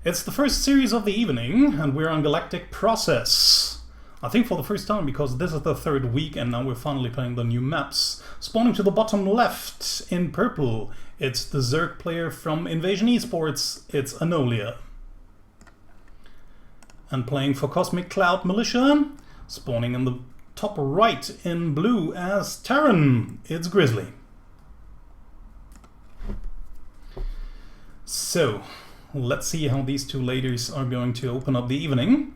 It's the first series of the evening, and we're on Galactic Process. I think for the first time, because this is the third week, and now we're finally playing the new maps. Spawning to the bottom left in purple, it's the Zerg player from Invasion Esports, it's Anolia. And playing for Cosmic Cloud Militia, spawning in the top right in blue as Terran, it's Grizzly. So, let's see how these two ladies are going to open up the evening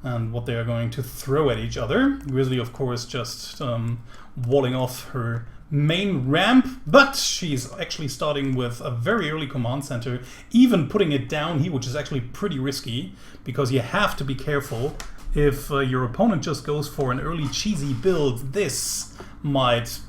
and what they are going to throw at each other. Grizzly, of course, just walling off her main ramp, but she's actually starting with a very early command center, even putting it down here, which is actually pretty risky, because you have to be careful. If your opponent just goes for an early cheesy build, this might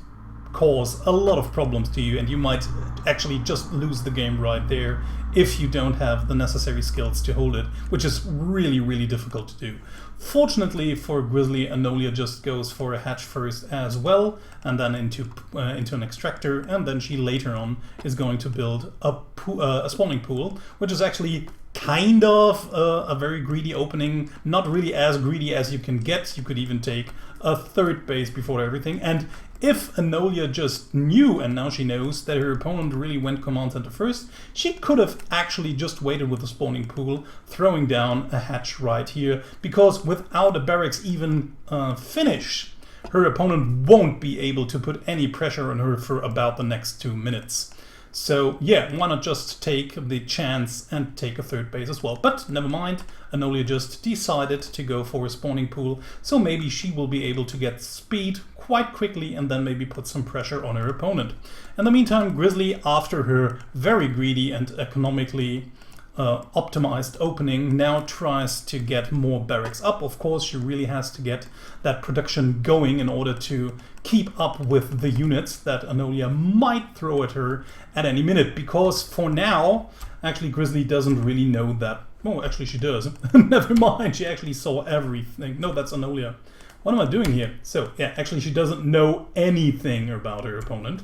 cause a lot of problems to you, and you might actually just lose the game right there if you don't have the necessary skills to hold it, which is really, really difficult to do. Fortunately for Grizzly, Anolia just goes for a hatch first as well, and then into an extractor, and then she later on is going to build a spawning pool, which is actually kind of a very greedy opening, not really as greedy as you can get. You could even take a third base before everything, and if Anolia just knew, and now she knows, that her opponent really went command center first, she could have actually just waited with the spawning pool, throwing down a hatch right here, because without a barracks even finish, her opponent won't be able to put any pressure on her for about the next 2 minutes. So yeah, why not just take the chance and take a third base as well? But never mind, Anolia just decided to go for a spawning pool, so maybe she will be able to get speed quite quickly and then maybe put some pressure on her opponent. In the meantime, Grizzly, after her very greedy and economically optimized opening, now tries to get more barracks up. Of course, she really has to get that production going in order to keep up with the units that Anolia might throw at her at any minute, because for now, actually Grizzly doesn't really know that. Oh, actually she does. Never mind, she actually saw everything. No, that's Anolia. What am I doing here? So, yeah, actually she doesn't know anything about her opponent.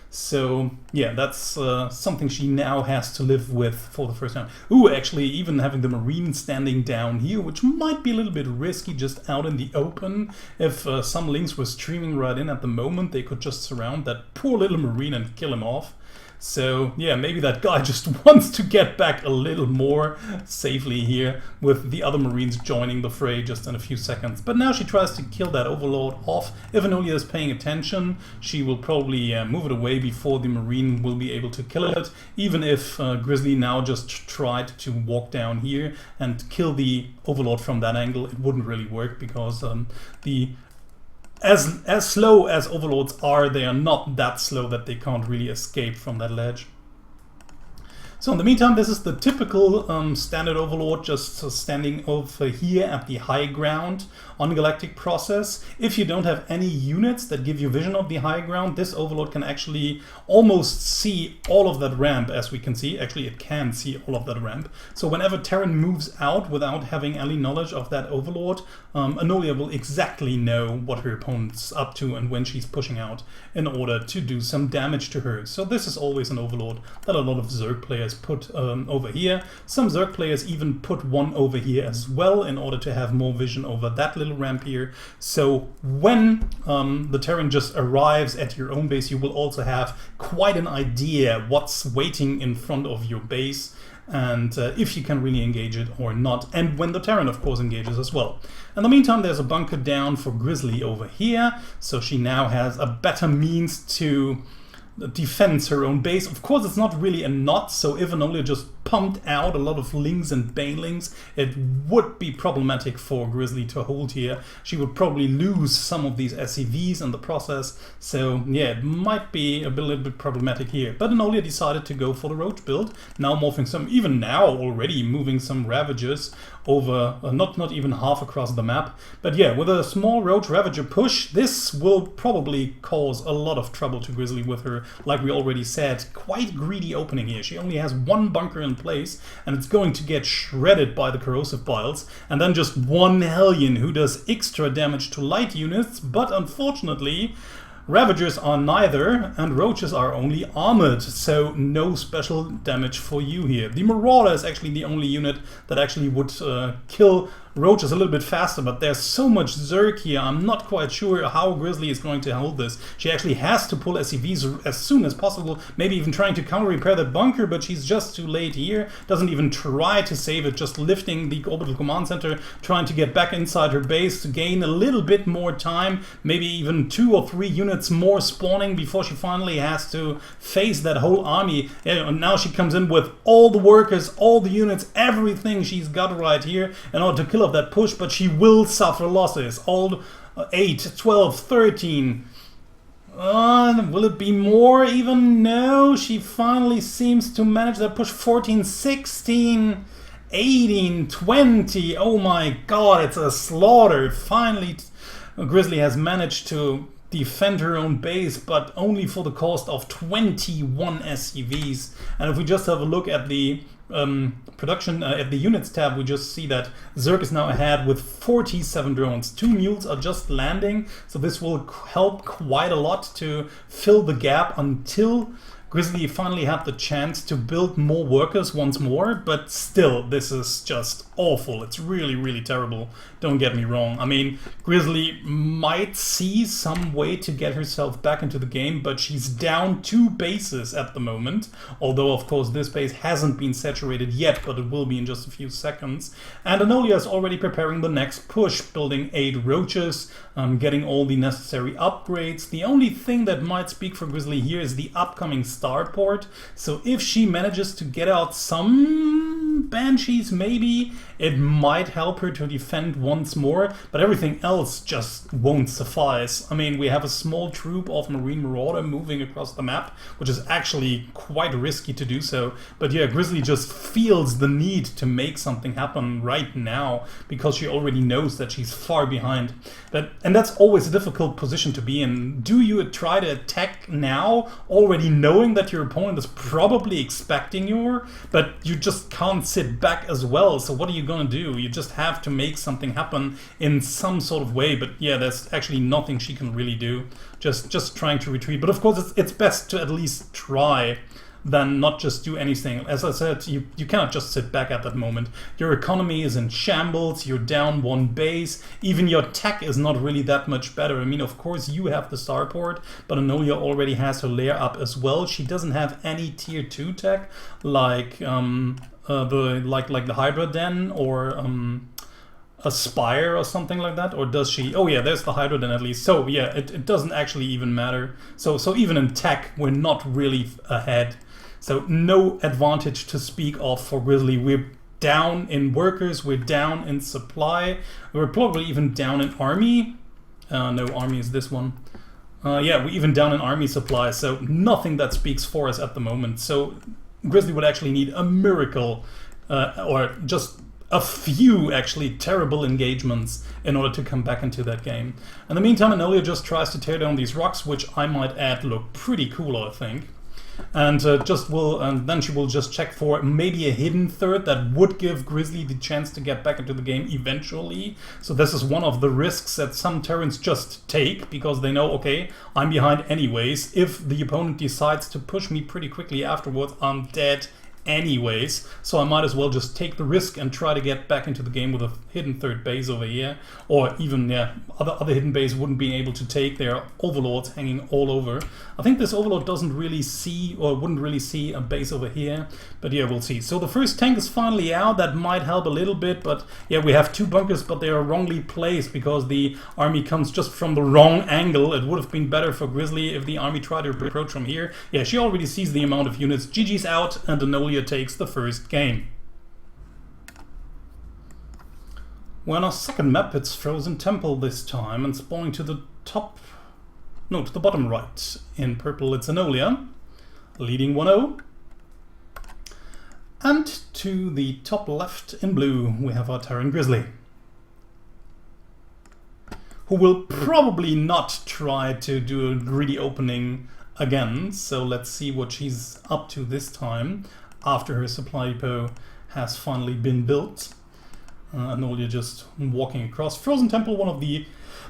So, yeah, that's something she now has to live with for the first time. Ooh, actually, even having the Marine standing down here, which might be a little bit risky just out in the open. If some links were streaming right in at the moment, they could just surround that poor little Marine and kill him off. So, yeah, maybe that guy just wants to get back a little more safely here, with the other Marines joining the fray just in a few seconds. But now she tries to kill that Overlord off. If Anolia is paying attention, she will probably move it away before the Marine will be able to kill it. Even if Grizzly now just tried to walk down here and kill the Overlord from that angle, it wouldn't really work, because as slow as Overlords are, they are not that slow that they can't really escape from that ledge. So in the meantime, this is the typical standard Overlord, just standing over here at the high ground on Galactic Process. If you don't have any units that give you vision of the high ground, this Overlord can actually almost see all of that ramp, as we can see. Actually, it can see all of that ramp. So whenever Terran moves out without having any knowledge of that Overlord, Anolia will exactly know what her opponent's up to and when she's pushing out in order to do some damage to her. So this is always an Overlord that a lot of Zerg players put over here. Some Zerg players even put one over here as well in order to have more vision over that little ramp here. So when the Terran just arrives at your own base, you will also have quite an idea what's waiting in front of your base, and if you can really engage it or not, and when the Terran of course engages as well. In the meantime, there's a bunker down for Grizzly over here, so she now has a better means to defends her own base. Of course, it's not really a knot, so if Anolia just pumped out a lot of lings and banelings, it would be problematic for Grizzly to hold here. She would probably lose some of these SCVs in the process, so yeah, it might be a little bit problematic here. But Anolia decided to go for the Roach build, now morphing some, even now already moving some Ravagers over, not even half across the map. But yeah, with a small Roach Ravager push, this will probably cause a lot of trouble to Grizzly with her, like we already said, quite greedy opening here. She only has one bunker in place, and it's going to get shredded by the corrosive biles, and then just one Hellion who does extra damage to light units, but unfortunately Ravagers are neither, and Roaches are only armored, so no special damage for you here. The Marauder is actually the only unit that actually would kill Roaches a little bit faster, but there's so much Zerg here, I'm not quite sure how Grizzly is going to hold this. She actually has to pull SCVs as soon as possible, maybe even trying to counter-repair that bunker, but she's just too late here. Doesn't even try to save it, just lifting the Orbital Command Center, trying to get back inside her base to gain a little bit more time, maybe even 2 or 3 units more spawning before she finally has to face that whole army. And now she comes in with all the workers, all the units, everything she's got right here in order to kill off that push, but she will suffer losses. All 8, 12, 13. Will it be more even? No, she finally seems to manage that push. 14, 16, 18, 20. Oh my god, it's a slaughter. Finally, Grizzly has managed to defend her own base, but only for the cost of 21 SCVs. And if we just have a look at the production at the units tab, we just see that Zerg is now ahead with 47 drones. 2 mules are just landing, so this will help quite a lot to fill the gap until Grizzly finally had the chance to build more workers once more, but still, this is just awful. It's really, really terrible. Don't get me wrong. I mean, Grizzly might see some way to get herself back into the game, but she's down 2 bases at the moment. Although, of course, this base hasn't been saturated yet, but it will be in just a few seconds. And Anolia is already preparing the next push, building 8 roaches, getting all the necessary upgrades. The only thing that might speak for Grizzly here is the upcoming starport. So if she manages to get out some banshees, maybe it might help her to defend once more, but everything else just won't suffice. I mean, we have a small troop of Marine Marauder moving across the map, which is actually quite risky to do so. But yeah, Grizzly just feels the need to make something happen right now because she already knows that she's far behind. And that's always a difficult position to be in. Do you try to attack now, already knowing that your opponent is probably expecting you, but you just can't sit back as well? So what are you gonna do? You just have to make something happen in some sort of way. But yeah, there's actually nothing she can really do. Just trying to retreat. But of course, it's best to at least try than not just do anything. As I said, you cannot just sit back at that moment. Your economy is in shambles, you're down 1 base, even your tech is not really that much better. I mean, of course, you have the starport, but Anolia already has her lair up as well. She doesn't have any tier 2 tech, like the Hydra Den or a Spire or something like that, or does she? Oh yeah, there's the Hydra Den at least. So yeah, it doesn't actually even matter. So even in tech, we're not really ahead. So no advantage to speak of for Grizzly. We're down in workers, we're down in supply, we're probably even down in army. No, army is this one. Yeah, we're even down in army supply, so nothing that speaks for us at the moment. So Grizzly would actually need a miracle, or just a few actually terrible engagements in order to come back into that game. In the meantime, Anolia just tries to tear down these rocks, which I might add look pretty cool, I think. And then she will just check for maybe a hidden third that would give Grizzly the chance to get back into the game eventually. So this is one of the risks that some Terrans just take, because they know, okay, I'm behind anyways. If the opponent decides to push me pretty quickly afterwards, I'm dead anyways, so I might as well just take the risk and try to get back into the game with a hidden third base over here, or even other hidden base wouldn't be able to take. Their overlords hanging all over. I think this overlord doesn't really see, or wouldn't really see, a base over here, but yeah, we'll see. So the first tank is finally out. That might help a little bit, but yeah, we have 2 bunkers, but they are wrongly placed because the army comes just from the wrong angle. It would have been better for Grizzly if the army tried to approach from here. Yeah, she already sees the amount of units. GG's out, and Anolia takes the first game. We're on our second map. It's Frozen Temple this time, and spawning to the bottom right. In purple it's Anolia, leading 1-0. And to the top left in blue we have our Terran Grizzly, who will probably not try to do a greedy opening again. So let's see what she's up to this time, after her supply depot has finally been built. Anolia just walking across. Frozen Temple, one of the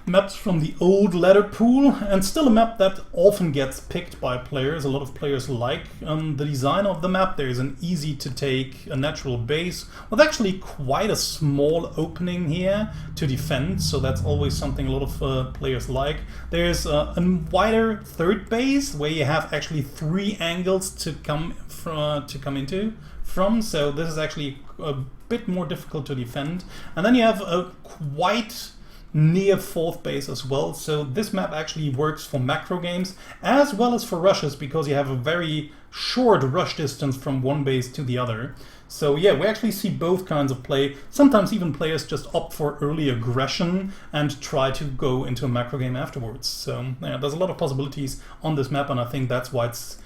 maps from the old ladder pool, and still a map that often gets picked by players. A lot of players like the design of the map. There's an easy to take a natural base with actually quite a small opening here to defend, so that's always something a lot of players like. There's a wider third base where you have actually 3 angles to come into from, so this is actually a bit more difficult to defend. And then you have a quite near 4th base as well, so this map actually works for macro games as well as for rushes, because you have a very short rush distance from one base to the other. So yeah, we actually see both kinds of play. Sometimes even players just opt for early aggression and try to go into a macro game afterwards. So yeah, there's a lot of possibilities on this map, and I think that's why it's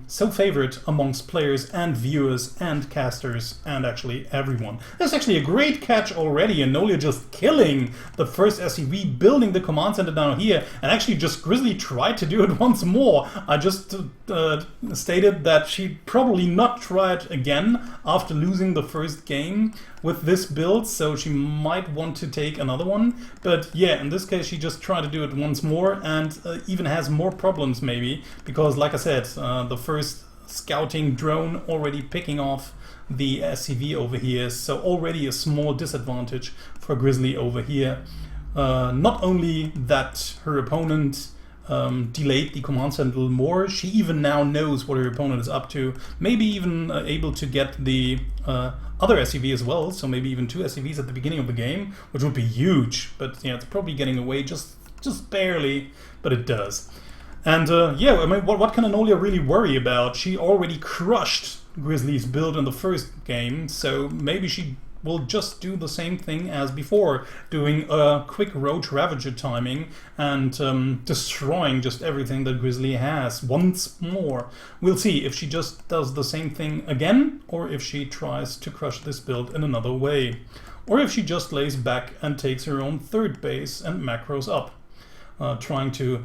so favored amongst players and viewers and casters and actually everyone. There's actually a great catch already. Anolia just killing the first SCV, building the command center down here, and actually just Grizzly tried to do it once more. I just stated that she'd probably not try it again after losing the first game with this build, so she might want to take another one. But yeah, in this case she just tried to do it once more, and even has more problems maybe, because like I said, the first scouting drone already picking off the SCV over here, so already a small disadvantage for Grizzly over here. Not only that her opponent delayed the command center a little more, she even now knows what her opponent is up to, maybe even able to get the other SCV as well, so maybe even 2 SCVs at the beginning of the game, which would be huge, but yeah, it's probably getting away just barely, but it does. And yeah, I mean, what can Anolia really worry about? She already crushed Grizzly's build in the first game, so maybe she will just do the same thing as before, doing a quick Roach Ravager timing and destroying just everything that Grizzly has once more. We'll see if she just does the same thing again, or if she tries to crush this build in another way. Or if she just lays back and takes her own third base and macros up, trying to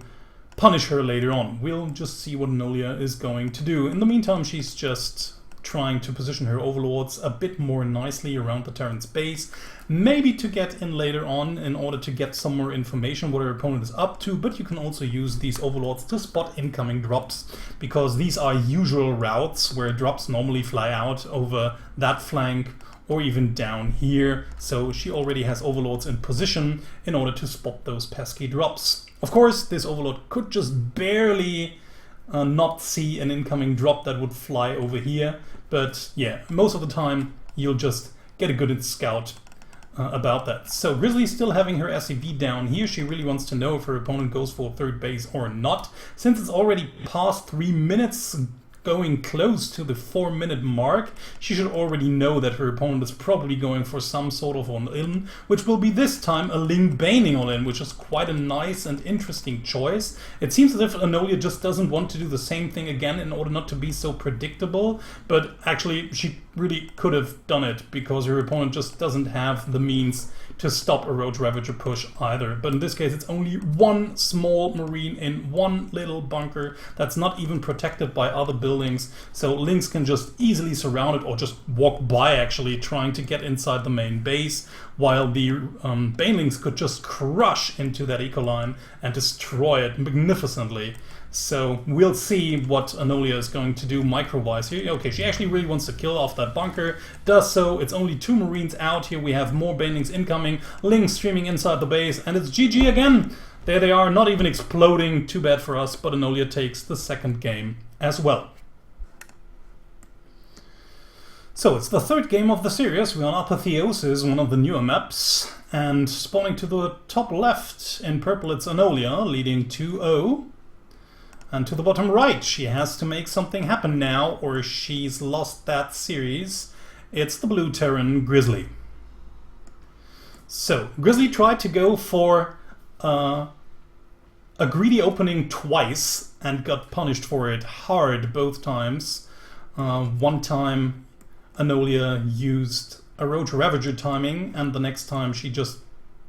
punish her later on. We'll just see what Anolia is going to do. In the meantime, she's just trying to position her overlords a bit more nicely around the Terran's base, maybe to get in later on in order to get some more information what her opponent is up to, but you can also use these overlords to spot incoming drops, because these are usual routes where drops normally fly out over that flank or even down here, so she already has overlords in position in order to spot those pesky drops. Of course, this overlord could just barely not see an incoming drop that would fly over here, but yeah, most of the time you'll just get a good scout about that. So Grizzly's still having her SCV down here. She really wants to know if her opponent goes for third base or not. Since it's already past 3 minutes, going close to the 4-minute mark, she should already know that her opponent is probably going for some sort of all-in, which will be this time a Ling Baning all-in, which is quite a nice and interesting choice. It seems as if Anolia just doesn't want to do the same thing again in order not to be so predictable, but actually she really could have done it, because her opponent just doesn't have the means to stop a Roach Ravager push either. But in this case it's only one small marine in one little bunker that's not even protected by other buildings, so Lynx can just easily surround it or just walk by, actually trying to get inside the main base, while the Banelings could just crush into that eco line and destroy it magnificently. So we'll see what Anolia is going to do micro-wise here. Okay, she actually really wants to kill off that bunker. Does so. It's only 2 Marines out here. We have more Banelings incoming. Lynx streaming inside the base. And it's GG again. There they are, not even exploding. Too bad for us, but Anolia takes the second game as well. So it's the 3rd game of the series. We're on Apotheosis, one of the newer maps. And spawning to the top left in purple, it's Anolia, leading 2-0. And to the bottom right, she has to make something happen now, or she's lost that series. It's the blue Terran, Grizzly. So, Grizzly tried to go for a greedy opening twice and got punished for it hard both times. One time Anolia used a Roach Ravager timing, and the next time she just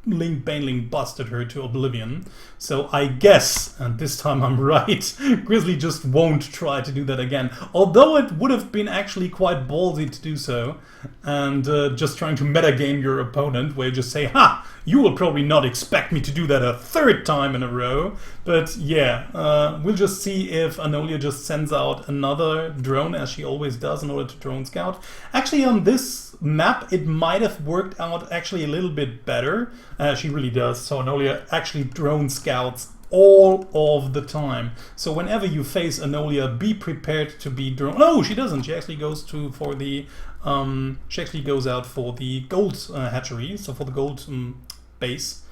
Link Baneling busted her to oblivion. So I guess, and this time I'm right, Grizzly just won't try to do that again. Although it would have been actually quite ballsy to do so, and just trying to metagame your opponent, where you just say, ha! You will probably not expect me to do that a third time in a row. But yeah, we'll just see if Anolia just sends out another drone, as she always does, in order to drone scout. Actually, on this map, it might have worked out actually a little bit better. She really does. So Anolia actually drone scouts all of the time. So whenever you face Anolia, be prepared to be drone. No, she doesn't. She actually goes for the out for the gold hatchery, so for the gold base.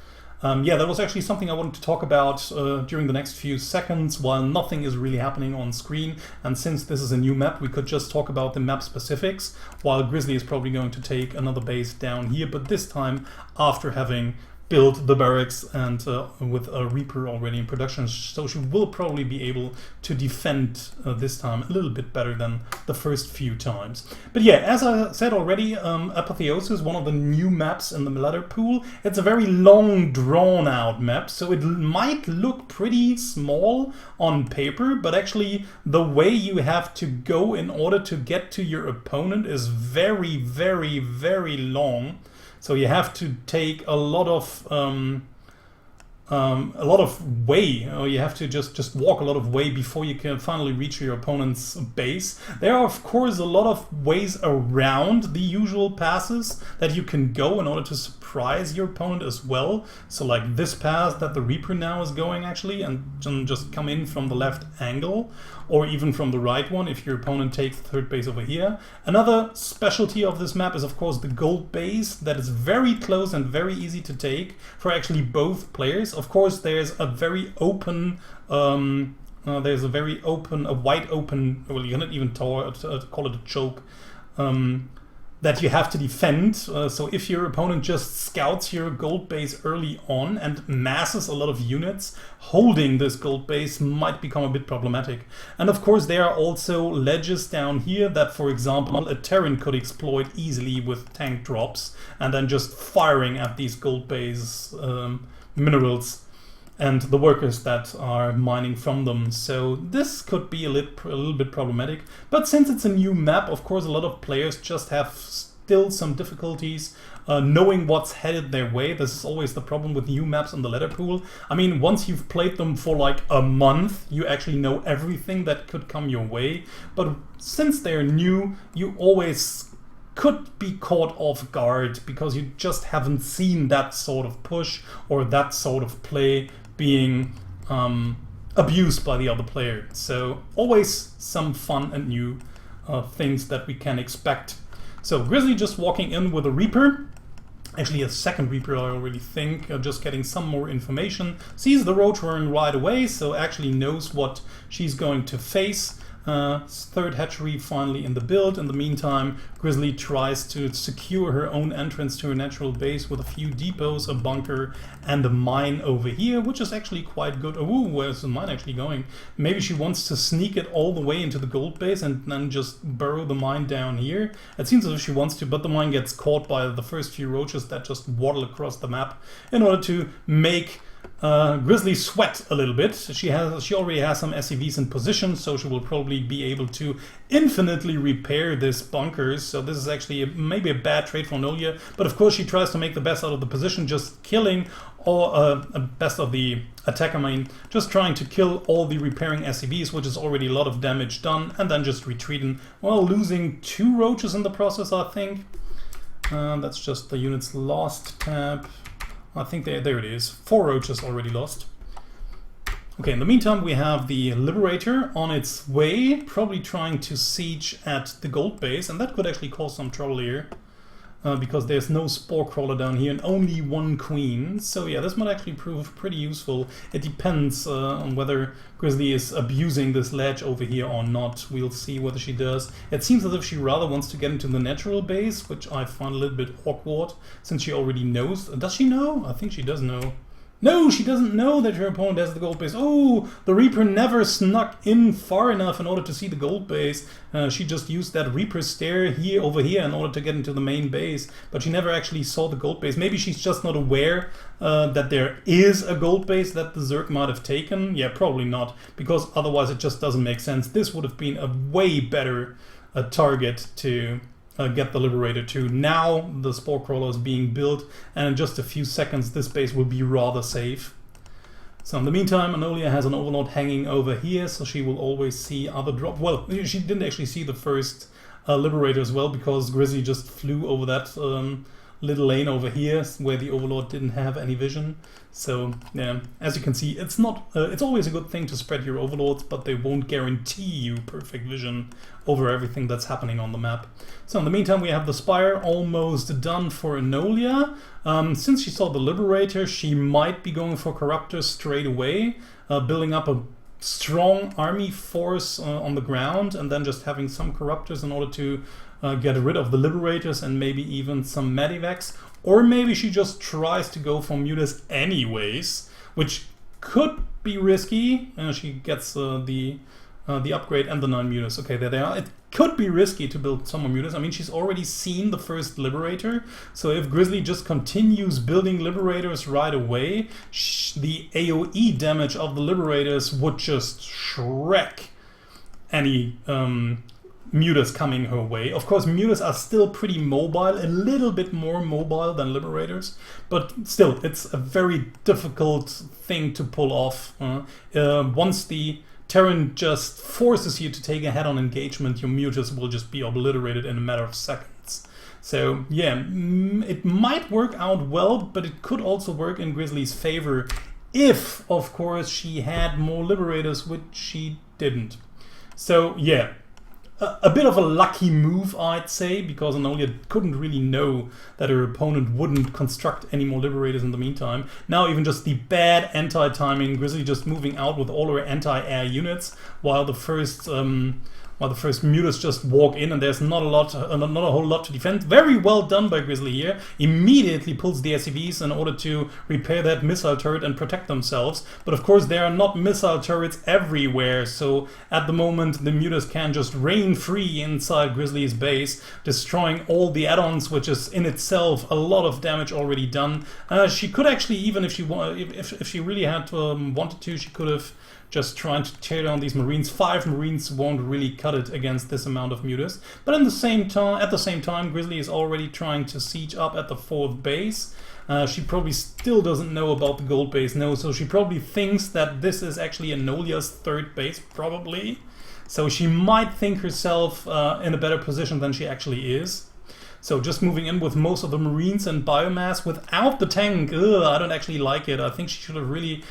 Yeah, that was actually something I wanted to talk about during the next few seconds while nothing is really happening on screen. And since this is a new map, we could just talk about the map specifics, while Grizzly is probably going to take another base down here, but this time after having built the barracks and with a Reaper already in production, so she will probably be able to defend this time a little bit better than the first few times. But yeah, as I said already, Apotheosis, one of the new maps in the ladder pool, it's a very long, drawn-out map, so it might look pretty small on paper, but actually the way you have to go in order to get to your opponent is very, very, very long. So you have to take a lot of way, or you have to just walk a lot of way before you can finally reach your opponent's base. There are of course a lot of ways around the usual passes that you can go in order to surprise your opponent as well. So like this pass that the Reaper now is going actually, and just come in from the left angle, or even from the right one if your opponent takes the third base over here. Another specialty of this map is of course the gold base that is very close and very easy to take for actually both players. Of course there's a very open, a wide open, well you cannot even call it a choke, that you have to defend. So if your opponent just scouts your gold base early on and masses a lot of units, holding this gold base might become a bit problematic. And of course there are also ledges down here that, for example, a Terran could exploit easily with tank drops and then just firing at these gold base minerals and the workers that are mining from them. So this could be a little bit problematic. But since it's a new map, of course a lot of players just have still some difficulties knowing what's headed their way. This is always the problem with new maps in the ladder pool. I mean, once you've played them for like a month, you actually know everything that could come your way. But since they're new, you always could be caught off guard because you just haven't seen that sort of push or that sort of play being abused by the other player. So always some fun and new things that we can expect. So Grizzly just walking in with a Reaper, actually a second Reaper I already think, just getting some more information, sees the Roadrunner right away, so actually knows what she's going to face. Third hatchery finally in the build. In the meantime, Grizzly tries to secure her own entrance to her natural base with a few depots, a bunker, and a mine over here, which is actually quite good. Oh, where's the mine actually going? Maybe she wants to sneak it all the way into the gold base and then just burrow the mine down here. It seems as if she wants to, but the mine gets caught by the first few roaches that just waddle across the map in order to make Grizzly sweat a little bit. She already has some SCVs in position, so she will probably be able to infinitely repair this bunkers. So this is actually maybe a bad trade for Anolia, but of course she tries to make the best out of the position, just killing all best of the attack. I mean, just trying to kill all the repairing SCVs, which is already a lot of damage done, and then just retreating. Well, losing 2 roaches in the process, I think. That's just the units lost tab. I think there it is. 4 roaches already lost. Okay, in the meantime we have the Liberator on its way, probably trying to siege at the gold base, and that could actually cause some trouble here. Because there's no Spore Crawler down here and only 1 queen. So yeah, this might actually prove pretty useful. It depends on whether Grizzly is abusing this ledge over here or not. We'll see whether she does. It seems as if she rather wants to get into the natural base, which I find a little bit awkward, since she already knows. Does she know? I think she does know. No, she doesn't know that her opponent has the gold base. Oh, the Reaper never snuck in far enough in order to see the gold base. She just used that Reaper stair here over here in order to get into the main base. But she never actually saw the gold base. Maybe she's just not aware that there is a gold base that the Zerg might have taken. Yeah, probably not. Because otherwise it just doesn't make sense. This would have been a way better target to get the Liberator to. Now the Spore Crawler is being built, and in just a few seconds this base will be rather safe. So in the meantime, Anolia has an Overlord hanging over here, so she will always see other drop. Well, she didn't actually see the first Liberator as well, because Grizzly just flew over that little lane over here where the Overlord didn't have any vision. So yeah, as you can see, it's not it's always a good thing to spread your Overlords, but they won't guarantee you perfect vision over everything that's happening on the map. So in the meantime, we have the Spire almost done for Anolia. Since she saw the Liberator, she might be going for Corruptors straight away, building up a strong army force on the ground, and then just having some Corruptors in order to get rid of the Liberators and maybe even some Medivacs. Or maybe she just tries to go for Mutas anyways, which could be risky. She gets the upgrade and the 9 Mutas. Okay, there they are. It could be risky to build some more Mutas. I mean, she's already seen the first Liberator, so if Grizzly just continues building Liberators right away, the AoE damage of the Liberators would just shrek any Mutas coming her way. Of course, Mutas are still pretty mobile, a little bit more mobile than Liberators, but still, it's a very difficult thing to pull off. Once the Terran just forces you to take a head-on engagement, your Mutas will just be obliterated in a matter of seconds. So yeah, it might work out well, but it could also work in Grizzly's favor if, of course, she had more Liberators, which she didn't. So yeah, a bit of a lucky move, I'd say, because Anolia couldn't really know that her opponent wouldn't construct any more Liberators in the meantime. Now even just the bad anti-timing, Grizzly just moving out with all her anti-air units, while the first Mutas just walk in, and there's not a whole lot to defend. Very well done by Grizzly here. Immediately pulls the SCVs in order to repair that missile turret and protect themselves. But of course there are not missile turrets everywhere, so at the moment the Mutas can just reign free inside Grizzly's base, destroying all the add-ons, which is in itself a lot of damage already done. She could actually, even if she really had wanted to, she could have just trying to tear down these Marines. 5 Marines won't really cut it against this amount of Mutas. But at the same time, Grizzly is already trying to siege up at the 4th base. She probably still doesn't know about the gold base, no, so she probably thinks that this is actually Anolia's 3rd base, probably. So she might think herself in a better position than she actually is. So just moving in with most of the Marines and biomass without the tank. I don't actually like it. I think she should have really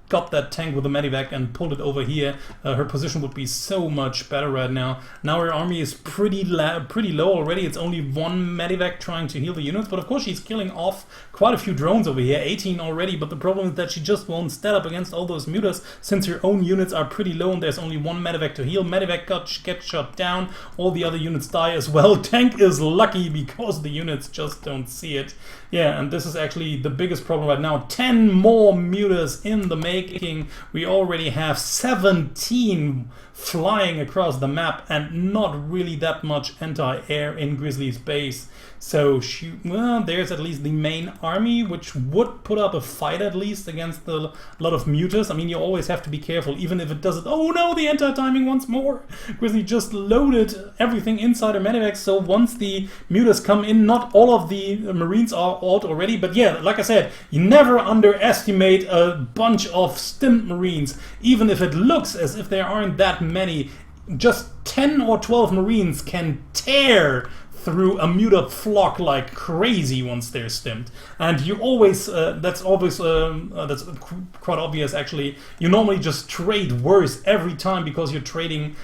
got that tank with the medivac and pulled it over here. Her position would be so much better right now. Now her army is pretty low already. It's only 1 medivac trying to heal the units, but of course she's killing off quite a few drones over here, 18 already, but the problem is that she just won't stand up against all those Mutas since her own units are pretty low and there's only 1 medivac to heal. Medivac gets shot down, all the other units die as well. Tank is lucky because the units just don't see it. Yeah, and this is actually the biggest problem right now. 10 more Mutas in the making. We already have 17 flying across the map and not really that much anti-air in Grizzly's base. So there's at least the main army, which would put up a fight at least against a lot of Mutas. I mean, you always have to be careful, even if it doesn't. Oh no, the anti-timing once more. Grizzly just loaded everything inside her medivac, so once the Mutas come in, not all of the Marines are out already. But yeah, like I said, you never underestimate a bunch of stimmed Marines, even if it looks as if there aren't that many. Just 10 or 12 Marines can tear through a Muta flock like crazy once they're stimmed. And you always, that's quite obvious actually, you normally just trade worse every time because you're trading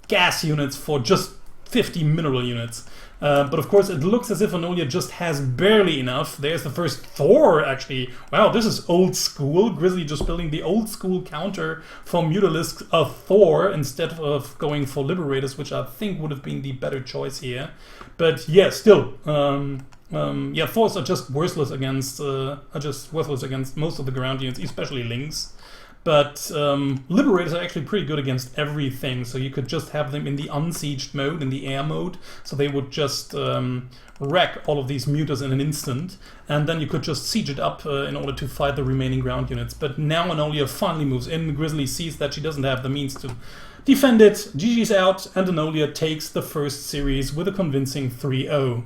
gas units for just 50 mineral units. But of course it looks as if Anolia just has barely enough. There's the first Thor actually. Wow, this is old school. Grizzly just building the old school counter for Mutalisk of Thor instead of going for Liberators, which I think would have been the better choice here. But yeah, still, Yeah, Thors are just worthless against most of the ground units, especially Lings. But Liberators are actually pretty good against everything, so you could just have them in the unsieged mode, in the air mode, so they would just wreck all of these mutas in an instant, and then you could just siege it up in order to fight the remaining ground units. But now Anolia finally moves in. Grizzly sees that she doesn't have the means to defend it, GG's out, and Anolia takes the first series with a convincing 3-0.